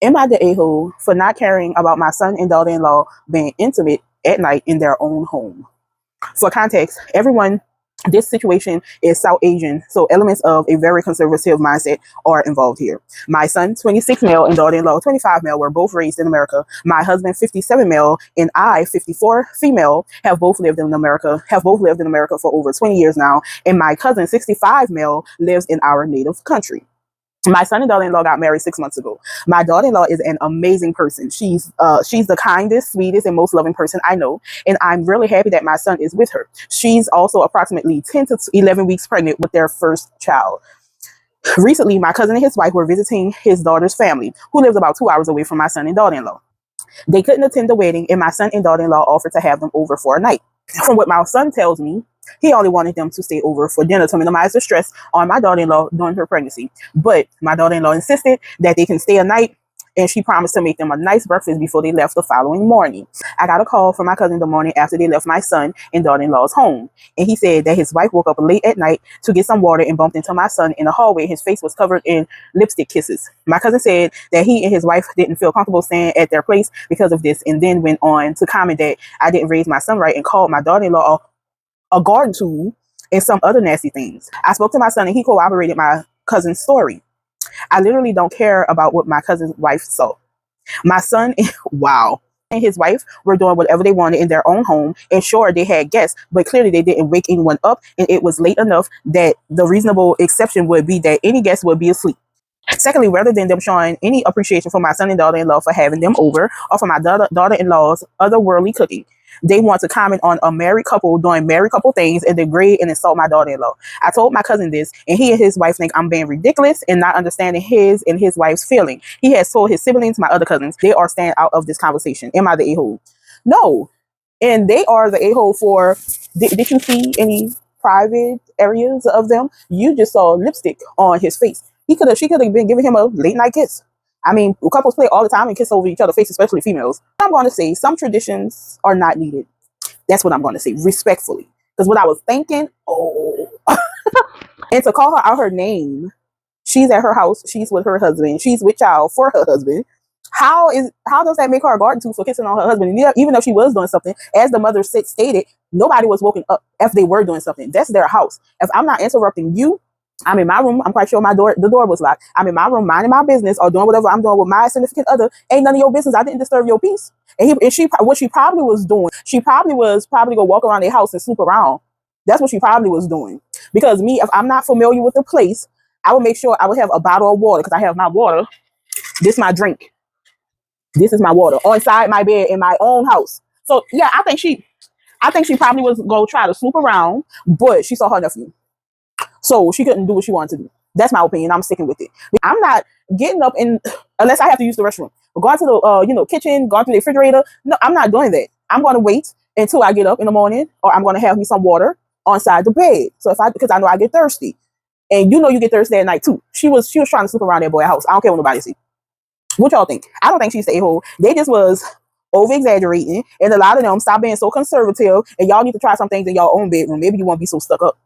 Am I the a-hole for not caring about my son and daughter-in-law being intimate at night in their own home? For context, everyone, this situation is South Asian, so elements of a very conservative mindset are involved here. My son, 26 male, and daughter-in-law, 25 male, were both raised in America. My husband, 57 male, and I, 54 female, have both lived in America for over 20 years now. And my cousin, 65 male, lives in our native country. My son and daughter-in-law got married 6 months ago. My daughter-in-law is an amazing person. She's the kindest, sweetest, and most loving person I know, and I'm really happy that my son is with her. She's also approximately 10 to 11 weeks pregnant with their first child. Recently, my cousin and his wife were visiting his daughter's family, who lives about 2 hours away from my son and daughter-in-law. They couldn't attend the wedding, and my son and daughter-in-law offered to have them over for a night. From what my son tells me, he only wanted them to stay over for dinner to minimize the stress on my daughter-in-law during her pregnancy. But my daughter-in-law insisted that they can stay a night, and she promised to make them a nice breakfast before they left the following morning. I got a call from my cousin the morning after they left my son and daughter-in-law's home, and he said that his wife woke up late at night to get some water and bumped into my son in the hallway. His face was covered in lipstick kisses. My cousin said that he and his wife didn't feel comfortable staying at their place because of this, and then went on to comment that I didn't raise my son right and called my daughter-in-law a garden tool and some other nasty things. I spoke to my son and he corroborated my cousin's story. I literally don't care about what my cousin's wife saw. My son, wow, and his wife were doing whatever they wanted in their own home, and sure, they had guests, but clearly they didn't wake anyone up, and it was late enough that the reasonable exception would be that any guest would be asleep. Secondly, rather than them showing any appreciation for my son and daughter-in-law for having them over, or for my daughter-in-law's otherworldly cooking, they want to comment on a married couple doing married couple things and degrade and insult my daughter-in-law. I told my cousin this, and he and his wife think I'm being ridiculous and not understanding his and his wife's feeling. He has told his siblings, my other cousins, they are staying out of this conversation. Am I the a-hole? No. And they are the a-hole for, did you see any private areas of them? You just saw lipstick on his face. She could have been giving him a late night kiss. I mean, couples play all the time and kiss over each other's face, especially females. I'm going to say some traditions are not needed. That's what I'm going to say, respectfully. Because what I was thinking, and to call her out her name, she's at her house, she's with her husband, she's with child for her husband. How does that make her a garden tool for kissing on her husband? And even though she was doing something, as the mother stated, nobody was woken up if they were doing something. That's their house. If I'm not interrupting you, I'm in my room. I'm quite sure the door was locked. I'm in my room minding my business or doing whatever I'm doing with my significant other. Ain't none of your business. I didn't disturb your peace. What she probably was doing, she probably go walk around their house and snoop around. That's what she probably was doing. Because me, if I'm not familiar with the place, I would make sure I would have a bottle of water, because I have my water. This is my drink. This is my water on side my bed in my own house. So yeah, I think she probably was go try to snoop around, but she saw her nephew. So she couldn't do what she wanted to do. That's my opinion. I'm sticking with it. I'm not getting up unless I have to use the restroom. But going to the kitchen, going to the refrigerator. No, I'm not doing that. I'm going to wait until I get up in the morning, or I'm going to have me some water on side the bed. So because I know I get thirsty, and you get thirsty at night too. She was trying to sleep around that boy's house. I don't care what nobody see. What y'all think? I don't think she's the a-hole. They just was over exaggerating, and a lot of them stop being so conservative. And y'all need to try some things in your own bedroom. Maybe you won't be so stuck up.